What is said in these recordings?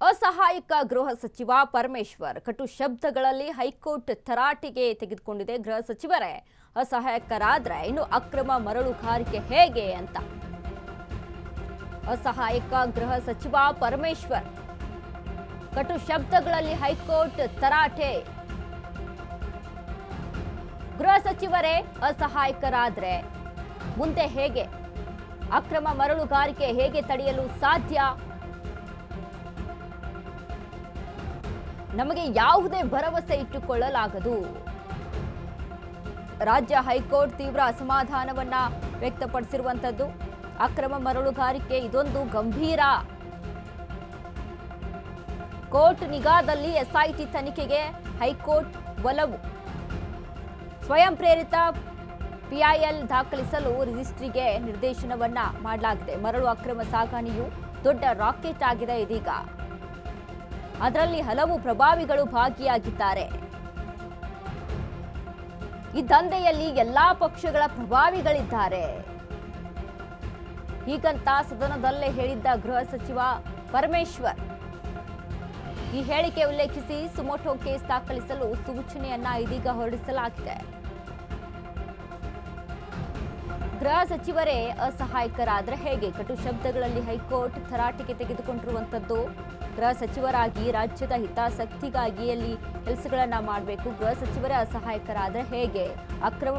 ಅಸಹಾಯಕ ಗೃಹ ಸಚಿವ ಪರಮೇಶ್ವರ್ ಕಟು ಶಬ್ದಗಳಲ್ಲಿ ಹೈಕೋರ್ಟ್ ತರಾಟೆಗೆ ತೆಗೆದುಕೊಂಡಿದೆ. ಗೃಹ ಸಚಿವರೇ ಅಸಹಾಯಕರಾದ್ರೆ ಇನ್ನು ಅಕ್ರಮ ಮರಳುಗಾರಿಕೆ ಹೇಗೆ ಅಂತ ಅಸಹಾಯಕ ಗೃಹ ಸಚಿವ ಪರಮೇಶ್ವರ್ ಕಟು ಶಬ್ದಗಳಲ್ಲಿ ಹೈಕೋರ್ಟ್ ತರಾಟೆ. ಗೃಹ ಸಚಿವರೇ ಅಸಹಾಯಕರಾದ್ರೆ ಮುಂದೆ ಹೇಗೆ ಅಕ್ರಮ ಮರಳುಗಾರಿಕೆ ಹೇಗೆ ತಡೆಯಲು ಸಾಧ್ಯ? ನಮಗೆ ಯಾವುದೇ ಭರವಸೆ ಇಟ್ಟುಕೊಳ್ಳಲಾಗದು. ರಾಜ್ಯ ಹೈಕೋರ್ಟ್ ತೀವ್ರ ಅಸಮಾಧಾನವನ್ನ ವ್ಯಕ್ತಪಡಿಸಿರುವಂತದ್ದು. ಅಕ್ರಮ ಮರಳುಗಾರಿಕೆ ಇದೊಂದು ಗಂಭೀರ. ಕೋರ್ಟ್ ನಿಗಾದಲ್ಲಿ ಎಸ್ಐಟಿ ತನಿಖೆಗೆ ಹೈಕೋರ್ಟ್ ಒಲವು. ಸ್ವಯಂ ಪ್ರೇರಿತ ಪಿಐಎಲ್ ದಾಖಲಿಸಲು ರಿಜಿಸ್ಟ್ರಿಗೆ ನಿರ್ದೇಶನವನ್ನ ಮಾಡಲಾಗಿದೆ. ಮರಳು ಅಕ್ರಮ ಸಾಗಣೆಯು ದೊಡ್ಡ ರಾಕೆಟ್ ಆಗಿದೆ. ಇದೀಗ ಅದರಲ್ಲಿ ಹಲವು ಪ್ರಭಾವಿಗಳು ಭಾಗಿಯಾಗಿದ್ದಾರೆ. ಈ ದಂಧೆಯಲ್ಲಿ ಎಲ್ಲಾ ಪಕ್ಷಗಳ ಪ್ರಭಾವಿಗಳಿದ್ದಾರೆ. ಹೀಗಂತ ಸದನದಲ್ಲೇ ಹೇಳಿದ್ದ ಗೃಹ ಸಚಿವ ಪರಮೇಶ್ವರ್ ಈ ಹೇಳಿಕೆ ಉಲ್ಲೇಖಿಸಿ ಸುಮೋಟೋ ಕೇಸ್ ದಾಖಲಿಸಲು ಸೂಚನೆಯನ್ನ ಇದೀಗ ಹೊರಡಿಸಲಾಗಿದೆ. ಗೃಹ ಸಚಿವರೇ ಅಸಹಾಯಕರಾದ್ರೆ ಹೇಗೆ? ಕಟು ಶಬ್ದಗಳಲ್ಲಿ ಹೈಕೋರ್ಟ್ ತರಾಟೆಗೆ ತೆಗೆದುಕೊಂಡಿರುವಂತದ್ದು. ಗೃಹ ಸಚಿವರಾಗಿ ರಾಜ್ಯದ ಹಿತಾಸಕ್ತಿಗಾಗಿ ಅಲ್ಲಿ ಕೆಲಸಗಳನ್ನ ಮಾಡಬೇಕು. ಗೃಹ ಸಚಿವರೇ ಅಸಹಾಯಕರಾದ್ರೆ ಹೇಗೆ ಅಕ್ರಮ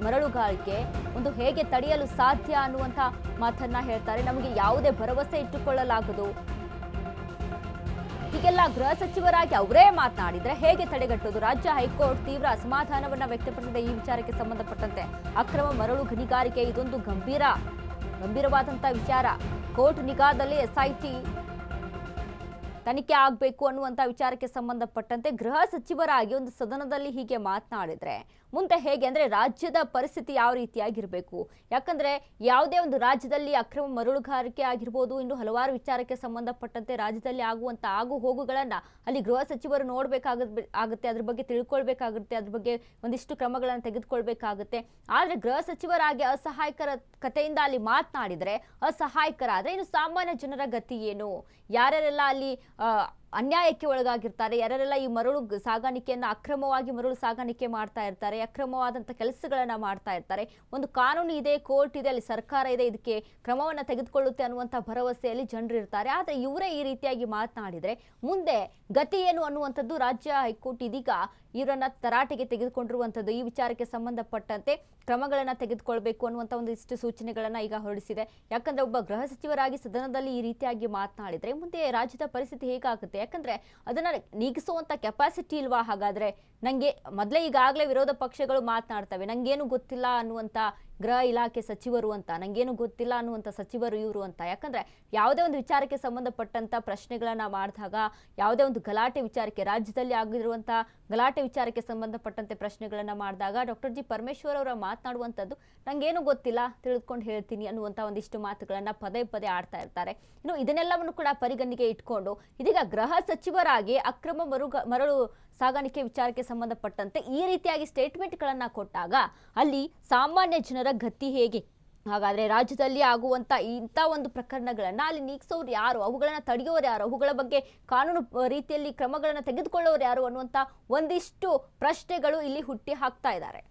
ಮರಳುಗಾರಿಕೆ ಒಂದು ಹೇಗೆ ತಡೆಯಲು ಸಾಧ್ಯ ಅನ್ನುವಂತ ಮಾತನ್ನ ಹೇಳ್ತಾರೆ. ನಮಗೆ ಯಾವುದೇ ಭರವಸೆ ಇಟ್ಟುಕೊಳ್ಳಲಾಗದು. ಹೀಗೆಲ್ಲ ಗೃಹ ಸಚಿವರಾಗಿ ಅವರೇ ಮಾತನಾಡಿದ್ರೆ ಹೇಗೆ ತಡೆಗಟ್ಟೋದು? ರಾಜ್ಯ ಹೈಕೋರ್ಟ್ ತೀವ್ರ ಅಸಮಾಧಾನವನ್ನ ವ್ಯಕ್ತಪಡಿಸಿದೆ. ಈ ವಿಚಾರಕ್ಕೆ ಸಂಬಂಧಪಟ್ಟಂತೆ ಅಕ್ರಮ ಮರಳು ಗಣಿಗಾರಿಕೆ ಇದೊಂದು ಗಂಭೀರವಾದಂತಹ ವಿಚಾರ. ಕೋರ್ಟ್ ನಿಗಾದಲ್ಲಿ ಎಸ್ಐಟಿ ತನಿಖೆ ಆಗಬೇಕು ಅನ್ನುವಂಥ ವಿಚಾರಕ್ಕೆ ಸಂಬಂಧಪಟ್ಟಂತೆ ಗೃಹ ಸಚಿವರಾಗಿ ಒಂದು ಸದನದಲ್ಲಿ ಹೀಗೆ ಮಾತನಾಡಿದ್ರೆ ಮುಂದೆ ಹೇಗೆ ಅಂದ್ರೆ ರಾಜ್ಯದ ಪರಿಸ್ಥಿತಿ ಯಾವ ರೀತಿಯಾಗಿರಬೇಕು? ಯಾಕಂದ್ರೆ ಯಾವುದೇ ಒಂದು ರಾಜ್ಯದಲ್ಲಿ ಅಕ್ರಮ ಮರಳುಗಾರಿಕೆ ಆಗಿರ್ಬೋದು, ಇನ್ನು ಹಲವಾರು ವಿಚಾರಕ್ಕೆ ಸಂಬಂಧಪಟ್ಟಂತೆ ರಾಜ್ಯದಲ್ಲಿ ಆಗುವಂತ ಆಗು ಹೋಗುಗಳನ್ನ ಅಲ್ಲಿ ಗೃಹ ಸಚಿವರು ನೋಡ್ಬೇಕಾಗುತ್ತೆ, ಅದ್ರ ಬಗ್ಗೆ ತಿಳ್ಕೊಳ್ಬೇಕಾಗುತ್ತೆ, ಅದ್ರ ಬಗ್ಗೆ ಒಂದಿಷ್ಟು ಕ್ರಮಗಳನ್ನು ತೆಗೆದುಕೊಳ್ಬೇಕಾಗುತ್ತೆ. ಆದ್ರೆ ಗೃಹ ಸಚಿವರಾಗಿ ಅಸಹಾಯಕರ ಕಥೆಯಿಂದ ಅಲ್ಲಿ ಮಾತನಾಡಿದ್ರೆ ಅಸಹಾಯಕರಾದ್ರೆ ಇನ್ನು ಸಾಮಾನ್ಯ ಜನರ ಗತಿ ಏನು? ಯಾರ್ಯಾರೆಲ್ಲ ಅಲ್ಲಿ ಅನ್ಯಾಯಕ್ಕೆ ಒಳಗಾಗಿರ್ತಾರೆ, ಯಾರೆಲ್ಲ ಈ ಮರಳು ಸಾಗಾಣಿಕೆಯನ್ನ ಅಕ್ರಮವಾಗಿ ಮರಳು ಸಾಗಾಣಿಕೆ ಮಾಡ್ತಾ ಇರ್ತಾರೆ, ಅಕ್ರಮವಾದಂಥ ಕೆಲಸಗಳನ್ನ ಮಾಡ್ತಾ ಇರ್ತಾರೆ. ಒಂದು ಕಾನೂನು ಇದೆ, ಕೋರ್ಟ್ ಇದೆ, ಅಲ್ಲಿ ಸರ್ಕಾರ ಇದೆ, ಇದಕ್ಕೆ ಕ್ರಮವನ್ನ ತೆಗೆದುಕೊಳ್ಳುತ್ತೆ ಅನ್ನುವಂಥ ಭರವಸೆಯಲ್ಲಿ ಜನರು ಇರ್ತಾರೆ. ಆದ್ರೆ ಇವರೇ ಈ ರೀತಿಯಾಗಿ ಮಾತನಾಡಿದ್ರೆ ಮುಂದೆ ಗತಿ ಏನು ಅನ್ನುವಂಥದ್ದು ರಾಜ್ಯ ಹೈಕೋರ್ಟ್ ಇದೀಗ ಇವರನ್ನ ತರಾಟೆಗೆ ತೆಗೆದುಕೊಂಡಿರುವಂಥದ್ದು. ಈ ವಿಚಾರಕ್ಕೆ ಸಂಬಂಧಪಟ್ಟಂತೆ ಕ್ರಮಗಳನ್ನ ತೆಗೆದುಕೊಳ್ಬೇಕು ಅನ್ನುವಂಥ ಒಂದಿಷ್ಟು ಸೂಚನೆಗಳನ್ನ ಈಗ ಹೊರಡಿಸಿದೆ. ಯಾಕಂದ್ರೆ ಒಬ್ಬ ಗೃಹ ಸಚಿವರಾಗಿ ಸದನದಲ್ಲಿ ಈ ರೀತಿಯಾಗಿ ಮಾತನಾಡಿದ್ರೆ ಮುಂದೆ ರಾಜ್ಯದ ಪರಿಸ್ಥಿತಿ ಹೇಗಾಗುತ್ತೆ? ಯಾಕಂದ್ರೆ ಅದನ್ನ ನೀಗಿಸುವಂತ ಕೆಪಾಸಿಟಿ ಇಲ್ವಾ? ಹಾಗಾದ್ರೆ ನಂಗೆ ಮೊದಲೇ ಈಗಾಗಲೇ ವಿರೋಧ ಪಕ್ಷಗಳು ಮಾತನಾಡ್ತವೆ, ನಂಗೇನು ಗೊತ್ತಿಲ್ಲ ಅನ್ನುವಂತ ಗೃಹ ಇಲಾಖೆ ಸಚಿವರು ಅಂತ, ನಂಗೇನು ಗೊತ್ತಿಲ್ಲ ಅನ್ನುವಂಥ ಸಚಿವರು ಇವರು ಅಂತ. ಯಾಕಂದ್ರೆ ಯಾವುದೇ ಒಂದು ವಿಚಾರಕ್ಕೆ ಸಂಬಂಧಪಟ್ಟಂತ ಪ್ರಶ್ನೆಗಳನ್ನ ಮಾಡಿದಾಗ, ಯಾವುದೇ ಒಂದು ಗಲಾಟೆ ವಿಚಾರಕ್ಕೆ, ರಾಜ್ಯದಲ್ಲಿ ಆಗಿರುವಂತ ಗಲಾಟೆ ವಿಚಾರಕ್ಕೆ ಸಂಬಂಧಪಟ್ಟಂತೆ ಪ್ರಶ್ನೆಗಳನ್ನ ಮಾಡಿದಾಗ ಡಾಕ್ಟರ್ ಜಿ ಪರಮೇಶ್ವರ್ ಅವರ ಮಾತನಾಡುವಂಥದ್ದು ನಂಗೇನು ಗೊತ್ತಿಲ್ಲ, ತಿಳಿದುಕೊಂಡು ಹೇಳ್ತೀನಿ ಅನ್ನುವಂಥ ಒಂದಿಷ್ಟು ಮಾತುಗಳನ್ನ ಪದೇ ಪದೇ ಆಡ್ತಾ ಇರ್ತಾರೆ. ಇನ್ನು ಇದನ್ನೆಲ್ಲವನ್ನು ಕೂಡ ಪರಿಗಣನೆಗೆ ಇಟ್ಕೊಂಡು ಇದೀಗ ಗೃಹ ಸಚಿವರಾಗಿ ಅಕ್ರಮ ಮರಳು ಸಾಗಾಣಿಕೆ ವಿಚಾರಕ್ಕೆ ಸಂಬಂಧಪಟ್ಟಂತೆ ಈ ರೀತಿಯಾಗಿ ಸ್ಟೇಟ್ಮೆಂಟ್ಗಳನ್ನ ಕೊಟ್ಟಾಗ ಅಲ್ಲಿ ಸಾಮಾನ್ಯ ಜನರ ಗತಿ ಹೇಗೆ? ಹಾಗಾದ್ರೆ ರಾಜ್ಯದಲ್ಲಿ ಆಗುವಂತ ಇಂಥ ಒಂದು ಪ್ರಕರಣಗಳನ್ನ ಅಲ್ಲಿ ನೀಗಿಸೋರು ಯಾರು? ಅವುಗಳನ್ನ ತಡೆಯೋರು ಯಾರು? ಅವುಗಳ ಬಗ್ಗೆ ಕಾನೂನು ರೀತಿಯಲ್ಲಿ ಕ್ರಮಗಳನ್ನ ತೆಗೆದುಕೊಳ್ಳೋರು ಯಾರು ಅನ್ನುವಂತ ಒಂದಿಷ್ಟು ಪ್ರಶ್ನೆಗಳು ಇಲ್ಲಿ ಹುಟ್ಟಿ ಹಾಕ್ತಾ ಇದ್ದಾರೆ.